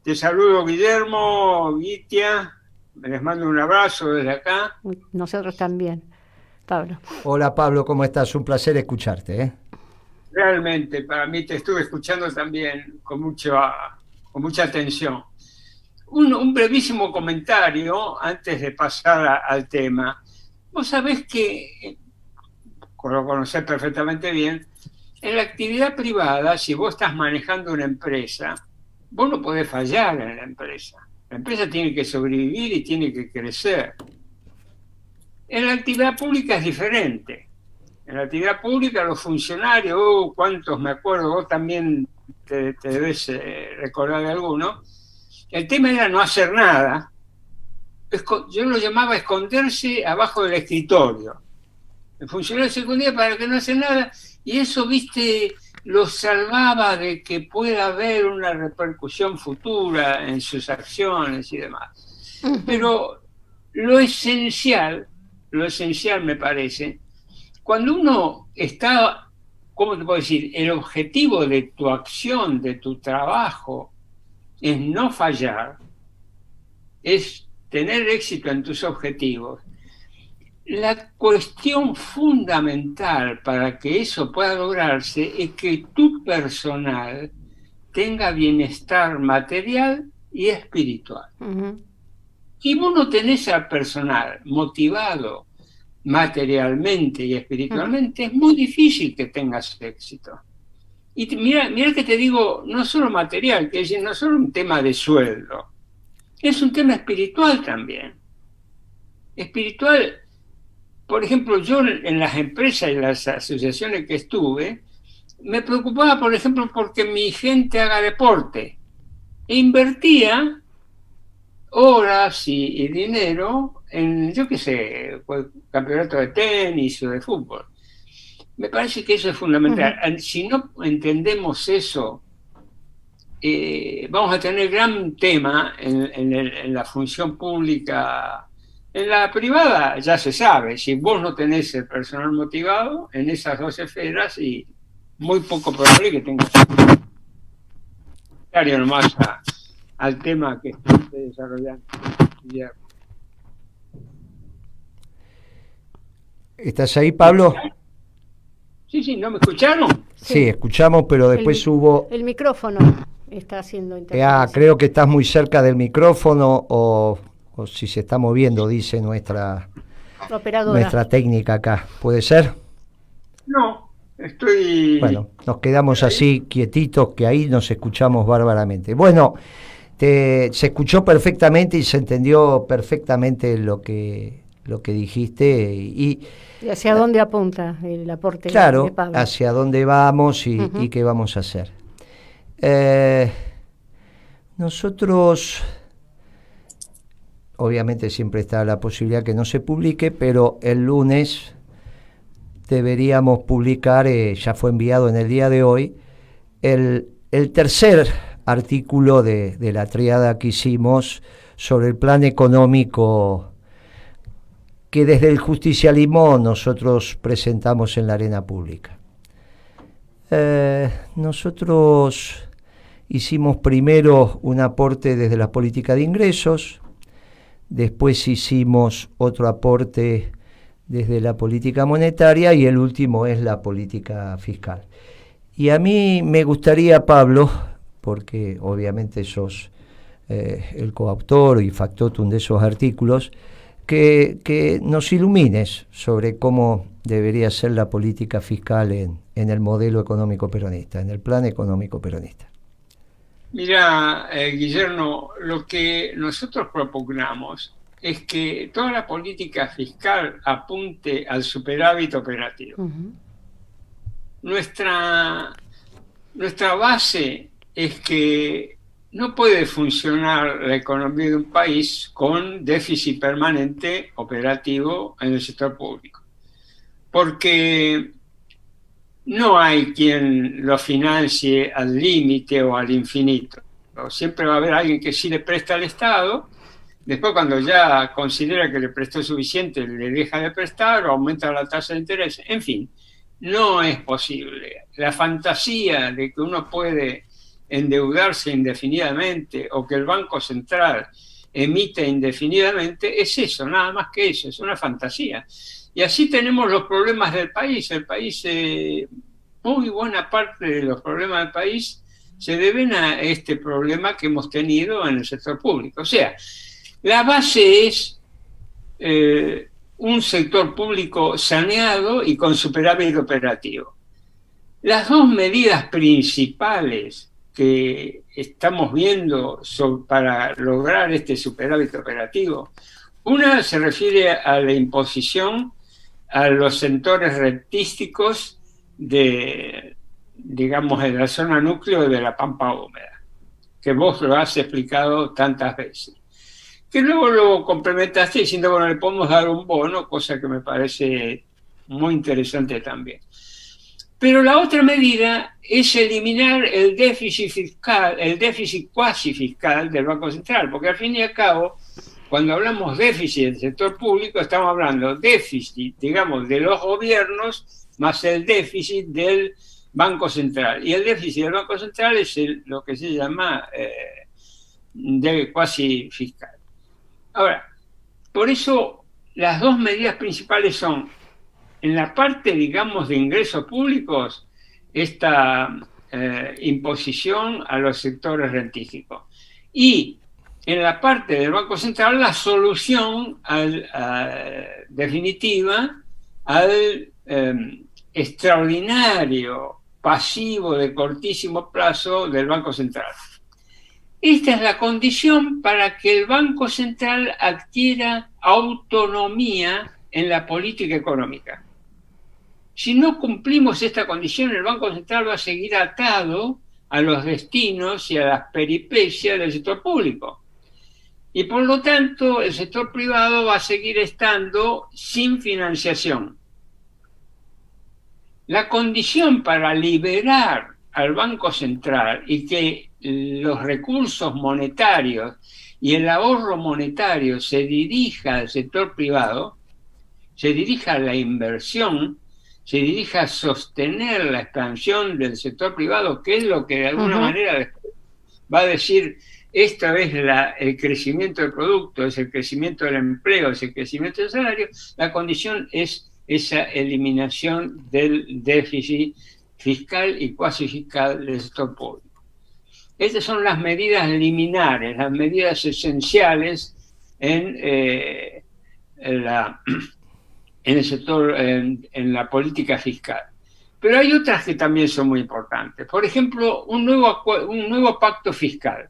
Te saludo, Guillermo, Gitia. Les mando un abrazo desde acá. Nosotros también, Pablo. Hola, Pablo, ¿cómo estás? Un placer escucharte, ¿eh? Realmente, para mí te estuve escuchando también con mucha atención. Un brevísimo comentario antes de pasar al tema. Vos sabés que, lo conocés perfectamente bien, en la actividad privada, si vos estás manejando una empresa, vos no podés fallar en la empresa. La empresa tiene que sobrevivir y tiene que crecer. En la actividad pública es diferente. En la actividad pública los funcionarios, cuántos me acuerdo, vos también te debes recordar de alguno, el tema era no hacer nada. Yo lo llamaba esconderse abajo del escritorio. El funcionario se escondía para que no hace nada y eso, viste, lo salvaba de que pueda haber una repercusión futura en sus acciones y demás. Pero lo esencial me parece, cuando uno está, ¿cómo te puedo decir? El objetivo de tu acción, de tu trabajo, es no fallar, es tener éxito en tus objetivos. La cuestión fundamental para que eso pueda lograrse es que tu personal tenga bienestar material y espiritual. Si vos no tenés al personal motivado materialmente y espiritualmente, es muy difícil que tengas éxito. Y mira que te digo, no solo material, que es decir, no solo un tema de sueldo, es un tema espiritual también. Espiritual. Por ejemplo, yo en las empresas y las asociaciones que estuve, me preocupaba, por ejemplo, porque mi gente haga deporte. E invertía horas y dinero en, yo qué sé, campeonato de tenis o de fútbol. Me parece que eso es fundamental. Si no entendemos eso, vamos a tener gran tema en la función pública. En la privada ya se sabe, si vos no tenés el personal motivado en esas dos esferas, y muy poco probable que tengas nomás al tema que estoy desarrollando. ¿Estás ahí, Pablo? Sí, ¿no me escucharon? Sí, escuchamos, pero después hubo... El micrófono está haciendo interferencia. Creo que estás muy cerca del micrófono o si se está moviendo, dice nuestra técnica acá. ¿Puede ser? No, estoy... Bueno, nos quedamos así quietitos, que ahí nos escuchamos bárbaramente. Bueno, se escuchó perfectamente y se entendió perfectamente lo que dijiste y hacia dónde apunta el aporte de Pablo. Claro, hacia dónde vamos y qué vamos a hacer. Nosotros... Obviamente siempre está la posibilidad que no se publique, pero el lunes deberíamos publicar, ya fue enviado en el día de hoy, el tercer artículo de la triada que hicimos sobre el plan económico que desde el justicialismo nosotros presentamos en la arena pública. Nosotros hicimos primero un aporte desde la política de ingresos. Después hicimos otro aporte desde la política monetaria y el último es la política fiscal. Y a mí me gustaría, Pablo, porque obviamente sos el coautor y factotum de esos artículos, que nos ilumines sobre cómo debería ser la política fiscal en el modelo económico peronista, en el plan económico peronista. Mira, Guillermo, lo que nosotros propugnamos es que toda la política fiscal apunte al superávit operativo. Uh-huh. Nuestra base es que no puede funcionar la economía de un país con déficit permanente operativo en el sector público, porque no hay quien lo financie al límite o al infinito. Siempre va a haber alguien que sí le presta al Estado, después cuando ya considera que le prestó suficiente, le deja de prestar o aumenta la tasa de interés. En fin, no es posible. La fantasía de que uno puede endeudarse indefinidamente o que el Banco Central emite indefinidamente es eso, nada más que eso, es una fantasía. Y así tenemos los problemas del país. El país, muy buena parte de los problemas del país se deben a este problema que hemos tenido en el sector público. O sea, la base es un sector público saneado y con superávit operativo. Las dos medidas principales que estamos viendo para lograr este superávit operativo, una se refiere a la imposición a los sectores rentísticos de la zona núcleo de la Pampa Húmeda, que vos lo has explicado tantas veces. Que luego lo complementaste diciendo, bueno, le podemos dar un bono, cosa que me parece muy interesante también. Pero la otra medida es eliminar el déficit fiscal, el déficit cuasi fiscal del Banco Central, porque al fin y al cabo, cuando hablamos déficit del sector público, estamos hablando déficit, digamos, de los gobiernos más el déficit del Banco Central. Y el déficit del Banco Central es lo que se llama de cuasi fiscal. Ahora, por eso las dos medidas principales son, en la parte, digamos, de ingresos públicos, esta imposición a los sectores rentísticos. Y en la parte del Banco Central, la solución definitiva al extraordinario pasivo de cortísimo plazo del Banco Central. Esta es la condición para que el Banco Central adquiera autonomía en la política económica. Si no cumplimos esta condición, el Banco Central va a seguir atado a los destinos y a las peripecias del sector público. Y por lo tanto, el sector privado va a seguir estando sin financiación. La condición para liberar al Banco Central y que los recursos monetarios y el ahorro monetario se dirija al sector privado, se dirija a la inversión, se dirija a sostener la expansión del sector privado, que es lo que de alguna manera va a decir, esta vez el crecimiento del producto, es el crecimiento del empleo, es el crecimiento del salario, la condición es esa eliminación del déficit fiscal y cuasi fiscal del sector público. Estas son las medidas liminares, las medidas esenciales en el sector, en la política fiscal. Pero hay otras que también son muy importantes. Por ejemplo, un nuevo pacto fiscal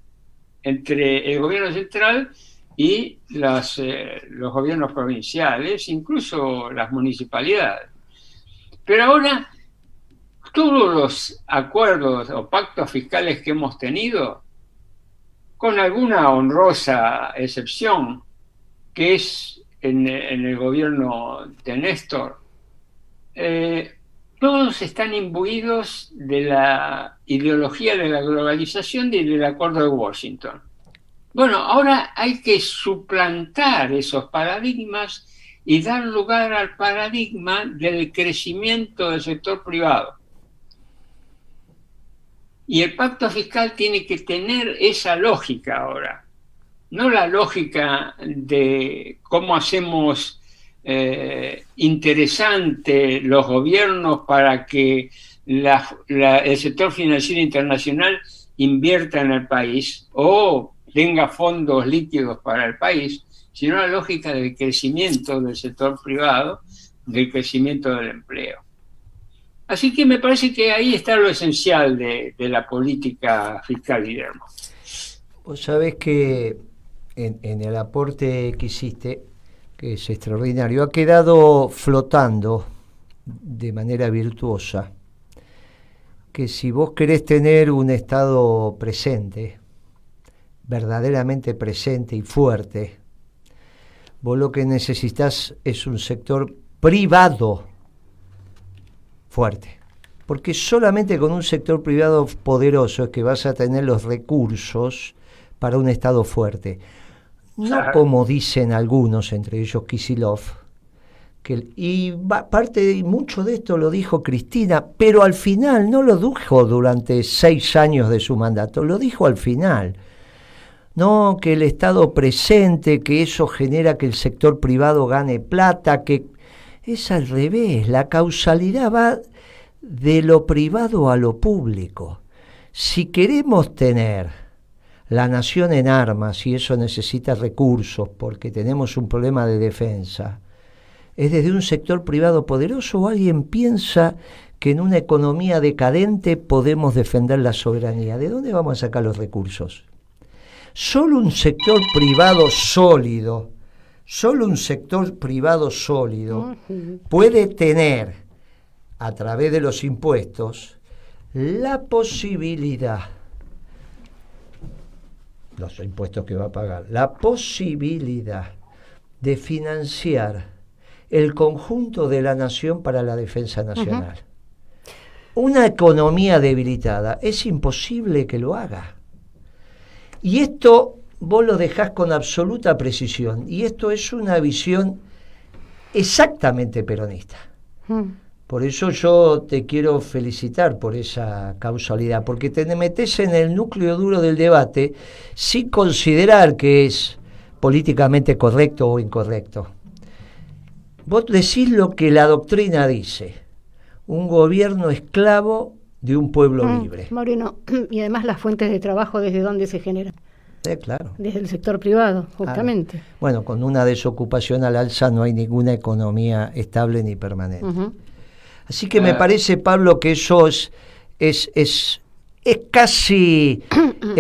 entre el gobierno central y los gobiernos provinciales, incluso las municipalidades. Pero ahora, todos los acuerdos o pactos fiscales que hemos tenido, con alguna honrosa excepción, que es en el gobierno de Néstor, todos están imbuidos de la ideología de la globalización y del Acuerdo de Washington. Bueno, ahora hay que suplantar esos paradigmas y dar lugar al paradigma del crecimiento del sector privado. Y el pacto fiscal tiene que tener esa lógica ahora, no la lógica de cómo hacemos interesante los gobiernos para que el sector financiero internacional invierta en el país o tenga fondos líquidos para el país. sino la lógica del crecimiento del sector privado, del crecimiento del empleo. Así que me parece que ahí está lo esencial de la política fiscal, Guillermo. Vos sabés que en el aporte que hiciste, que es extraordinario, ha quedado flotando de manera virtuosa que si vos querés tener un Estado presente, verdaderamente presente y fuerte, vos lo que necesitas es un sector privado fuerte, porque solamente con un sector privado poderoso es que vas a tener los recursos para un Estado fuerte. No como dicen algunos, entre ellos Kicillof, y mucho de esto lo dijo Cristina, pero al final no lo dijo durante 6 años de su mandato, lo dijo al final. No, que el Estado presente, que eso genera que el sector privado gane plata, que es al revés, la causalidad va de lo privado a lo público. Si queremos tener la nación en armas, y eso necesita recursos porque tenemos un problema de defensa, ¿es desde un sector privado poderoso o alguien piensa que en una economía decadente podemos defender la soberanía? ¿De dónde vamos a sacar los recursos? Solo un sector privado sólido, puede tener, a través de los impuestos, la posibilidad, los impuestos que va a pagar, la posibilidad de financiar el conjunto de la nación para la defensa nacional. Una economía debilitada, es imposible que lo haga. Y esto vos lo dejás con absoluta precisión, y esto es una visión exactamente peronista. Por eso yo te quiero felicitar por esa causalidad, porque te metés en el núcleo duro del debate sin considerar que es políticamente correcto o incorrecto. Vos decís lo que la doctrina dice: un gobierno esclavo de un pueblo libre. Moreno, y además las fuentes de trabajo, ¿desde dónde se generan? Claro. Desde el sector privado, justamente. Bueno, con una desocupación al alza no hay ninguna economía estable ni permanente. Así que me parece, Pablo, que eso es casi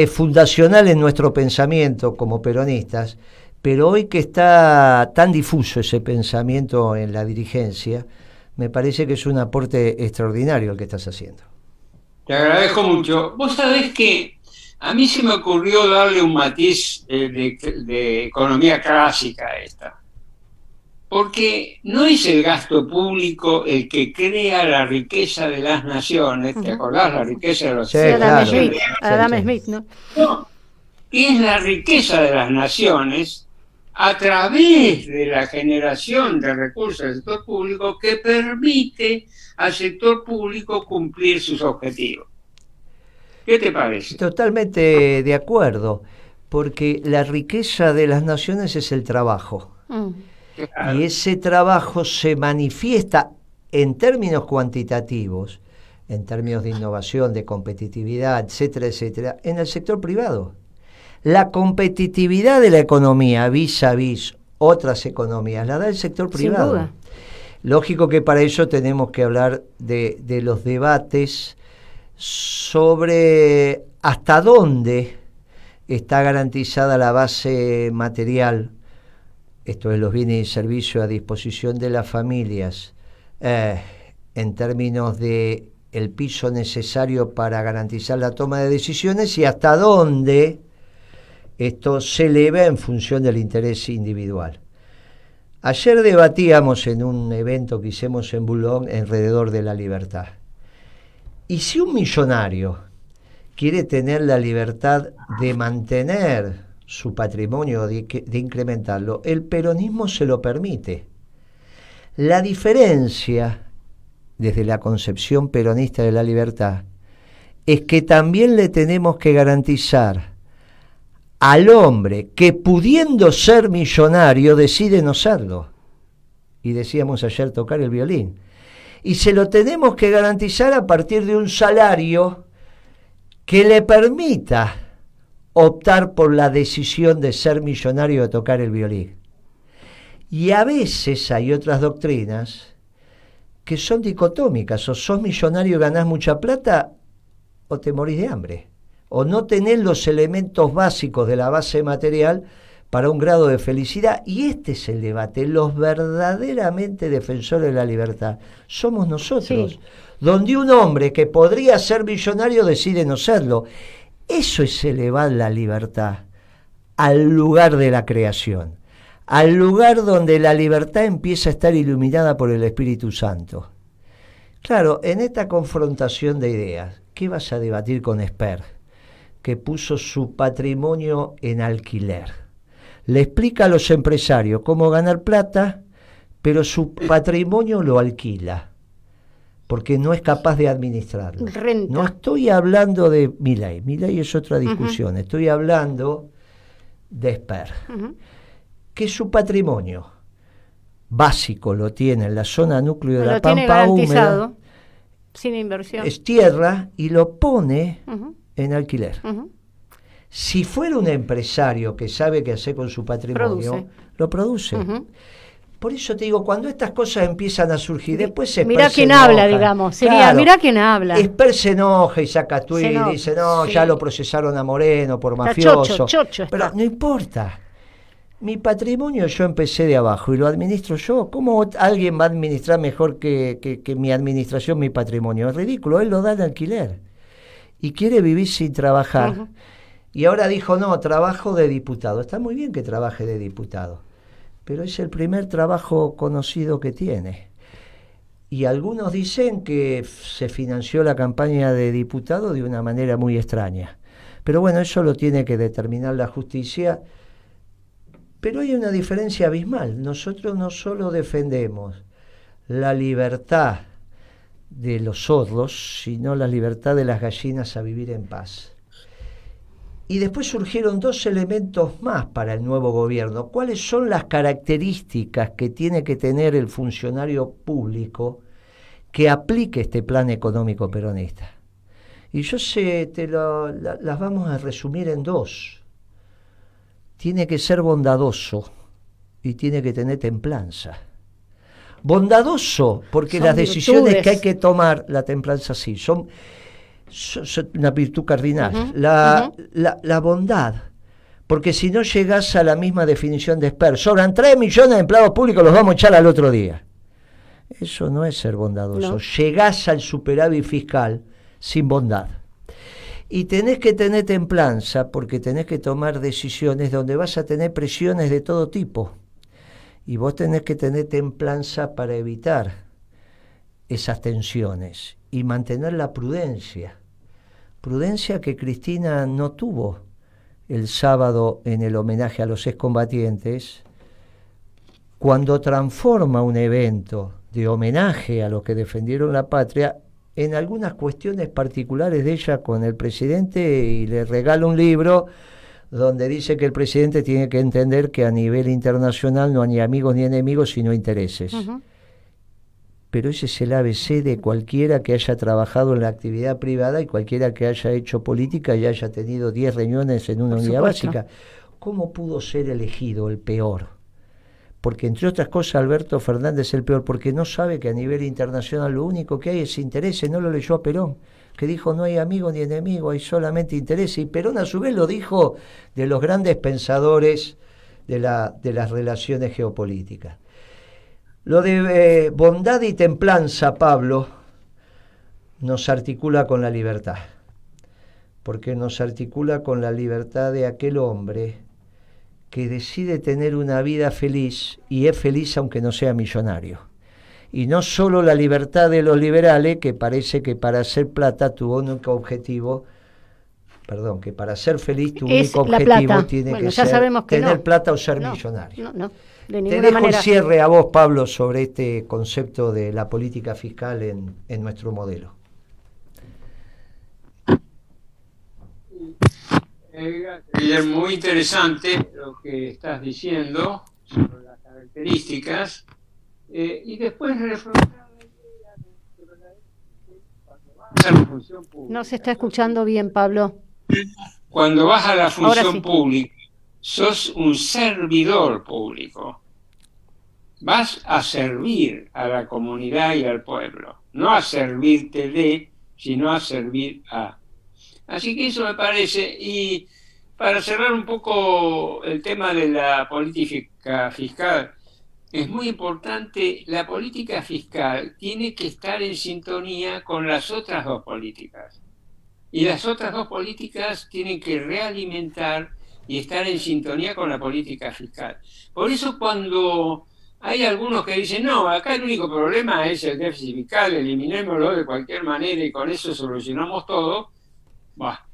fundacional en nuestro pensamiento como peronistas, pero hoy que está tan difuso ese pensamiento en la dirigencia, me parece que es un aporte extraordinario el que estás haciendo. Te agradezco mucho. Vos sabés que a mí se me ocurrió darle un matiz de economía clásica a esta. Porque no es el gasto público el que crea la riqueza de las naciones. ¿Te acordás la riqueza de los Adam Smith, ¿no? No, es la riqueza de las naciones a través de la generación de recursos del sector público que permite al sector público cumplir sus objetivos. ¿Qué te parece? Totalmente de acuerdo, porque la riqueza de las naciones es el trabajo. Claro. Y ese trabajo se manifiesta en términos cuantitativos, en términos de innovación, de competitividad, etcétera, etcétera, en el sector privado. La competitividad de la economía vis a vis otras economías la da el sector privado. Sin duda. Lógico que para ello tenemos que hablar de los debates sobre hasta dónde está garantizada la base material, esto es los bienes y servicios a disposición de las familias, en términos de el piso necesario para garantizar la toma de decisiones, y hasta dónde esto se eleva en función del interés individual. Ayer debatíamos en un evento que hicimos en Boulogne alrededor de la libertad. Y si un millonario quiere tener la libertad de mantener su patrimonio, de incrementarlo, el peronismo se lo permite. La diferencia, desde la concepción peronista de la libertad, es que también le tenemos que garantizar al hombre que, pudiendo ser millonario, decide no serlo. Y decíamos ayer, tocar el violín. Y se lo tenemos que garantizar a partir de un salario que le permita optar por la decisión de ser millonario, de tocar el violín. Y a veces hay otras doctrinas que son dicotómicas, o sos millonario y ganás mucha plata, o te morís de hambre, o no tenés los elementos básicos de la base material para un grado de felicidad. Y este es el debate. Los verdaderamente defensores de la libertad somos nosotros, donde un hombre que podría ser millonario decide no serlo. Eso es elevar la libertad al lugar de la creación, al lugar donde la libertad empieza a estar iluminada por el Espíritu Santo. Claro, en esta confrontación de ideas, ¿qué vas a debatir con Esper, que puso su patrimonio en alquiler? Le explica a los empresarios cómo ganar plata, pero su patrimonio lo alquila, porque no es capaz de administrarlo. Renta. No estoy hablando de Milei. Milei es otra discusión. Estoy hablando de Esper, que su patrimonio básico lo tiene en la zona núcleo de la Pampa Húmeda, sin inversión. Es tierra, y lo pone en alquiler. Si fuera un empresario que sabe qué hacer con su patrimonio, lo produce. Por eso te digo, cuando estas cosas empiezan a surgir, después se mirá quién habla, digamos. Sería, claro, mirá quién habla. Esper se enoja y saca tweet y dice, no, ya lo procesaron a Moreno por mafioso. Chocho pero no importa. Mi patrimonio yo empecé de abajo y lo administro yo. ¿Cómo alguien va a administrar mejor que mi administración mi patrimonio? Es ridículo, él lo da en alquiler. Y quiere vivir sin trabajar. Y ahora dijo, no, trabajo de diputado. Está muy bien que trabaje de diputado, pero es el primer trabajo conocido que tiene. Y algunos dicen que se financió la campaña de diputado de una manera muy extraña. Pero bueno, eso lo tiene que determinar la justicia. Pero hay una diferencia abismal. Nosotros no solo defendemos la libertad de los sordos, sino la libertad de las gallinas a vivir en paz. Y después surgieron dos elementos más para el nuevo gobierno. ¿Cuáles son las características que tiene que tener el funcionario público que aplique este plan económico peronista? Y yo sé, las vamos a resumir en dos. Tiene que ser bondadoso y tiene que tener templanza. Bondadoso, porque las decisiones que hay que tomar, la templanza sí, son una virtud cardinal. La bondad, porque si no llegás a la misma definición de Esper, sobran 3 millones de empleados públicos, los vamos a echar al otro día. Eso no es ser bondadoso. Llegás al superávit fiscal sin bondad. Y tenés que tener templanza, porque tenés que tomar decisiones donde vas a tener presiones de todo tipo. Y vos tenés que tener templanza para evitar esas tensiones y mantener la prudencia. Prudencia que Cristina no tuvo el sábado en el homenaje a los excombatientes, cuando transforma un evento de homenaje a los que defendieron la patria en algunas cuestiones particulares de ella con el presidente, y le regala un libro donde dice que el presidente tiene que entender que a nivel internacional no hay ni amigos ni enemigos, sino intereses. Pero ese es el ABC de cualquiera que haya trabajado en la actividad privada y cualquiera que haya hecho política y haya tenido 10 reuniones en una unidad básica. ¿Cómo pudo ser elegido el peor? Porque entre otras cosas Alberto Fernández es el peor, porque no sabe que a nivel internacional lo único que hay es intereses. No lo leyó a Perón, que dijo no hay amigo ni enemigo, hay solamente intereses. Y Perón a su vez lo dijo de los grandes pensadores de las relaciones geopolíticas. Lo de bondad y templanza, Pablo, nos articula con la libertad, porque nos articula con la libertad de aquel hombre que decide tener una vida feliz y es feliz aunque no sea millonario. Y no solo la libertad de los liberales, que parece que para hacer plata tu único objetivo, que para ser feliz tu único objetivo tiene que ser tener plata o ser millonario. De Te ninguna dejo manera. el cierre a vos, Pablo, sobre este concepto de la política fiscal en nuestro modelo. Guillermo, muy interesante lo que estás diciendo sobre las características, y después reflexionar a la función pública. No se está escuchando bien, Pablo. Cuando vas a la función pública, sos un servidor público. vas a servir a la comunidad y al pueblo, no a servirte de, sino a servir a. Así que eso me parece, y para cerrar un poco el tema de la política fiscal, es muy importante, la política fiscal tiene que estar en sintonía con las otras dos políticas. Y las otras dos políticas tienen que realimentar y estar en sintonía con la política fiscal. Por eso cuando hay algunos que dicen, no, acá el único problema es el déficit fiscal, eliminémoslo de cualquier manera y con eso solucionamos todo, bah,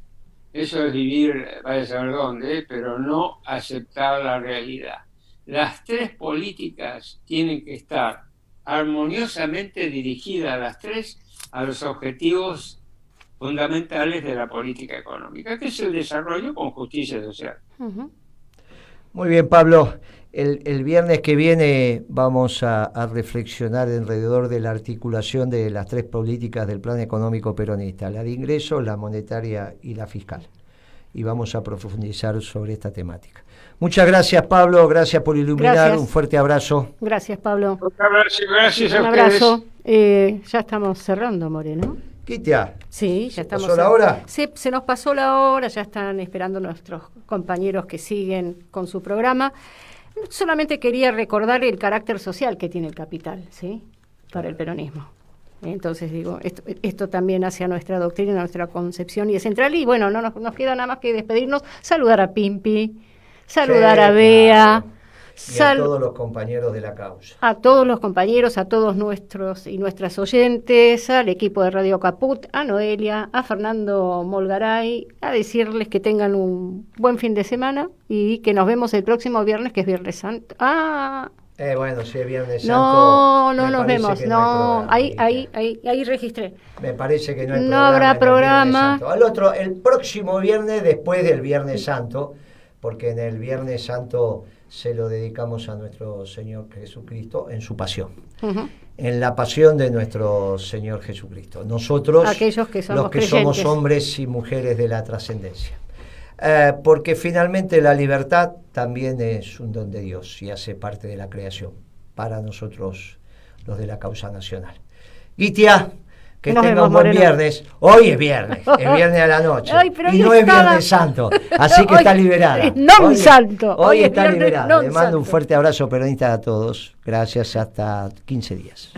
eso es vivir, vaya a saber dónde, pero no aceptar la realidad. Las tres políticas tienen que estar armoniosamente dirigidas, las tres, a los objetivos fundamentales de la política económica, que es el desarrollo con justicia social. Uh-huh. Muy bien, Pablo. El viernes que viene vamos a reflexionar alrededor de la articulación de las tres políticas del plan económico peronista, la de ingresos, la monetaria y la fiscal. Y vamos a profundizar sobre esta temática. Muchas gracias, Pablo. Gracias por iluminar. Gracias. Un fuerte abrazo. Gracias, Pablo. Un abrazo, gracias a ustedes. Un abrazo. Ya estamos cerrando, Moreno. Kitia. Sí, ya estamos. ¿Se pasó la hora? Se nos pasó la hora, ya están esperando nuestros compañeros que siguen con su programa. Solamente quería recordar el carácter social que tiene el capital, ¿sí? Para el peronismo. Entonces digo, esto también hacia nuestra doctrina, nuestra concepción y es central. Y bueno, no nos queda nada más que despedirnos, saludar a Pimpi, saludar a Bea. Y a todos los compañeros de la causa. A todos los compañeros, a todos nuestros y nuestras oyentes, al equipo de Radio Caput, a Noelia, a Fernando Molgaray, a decirles que tengan un buen fin de semana y que nos vemos el próximo viernes, que es Viernes Santo. Bueno, si es Viernes Santo. No nos vemos, no. Ahí registré. Me parece que no hay programa. No habrá programa. El próximo viernes, después del Viernes Santo, porque en el Viernes Santo se lo dedicamos a nuestro Señor Jesucristo en su pasión. Uh-huh. En la pasión de nuestro Señor Jesucristo. Nosotros, aquellos que somos los que creyentes, somos hombres y mujeres de la trascendencia. Porque finalmente la libertad también es un don de Dios y hace parte de la creación para nosotros, los de la causa nacional. Gitia, que tenga un buen viernes. Hoy es viernes a la noche. Ay, y no es Viernes Santo, así que está liberada. No santo. Hoy está liberada. Le mando un fuerte abrazo peronista a todos. Gracias, hasta 15 días.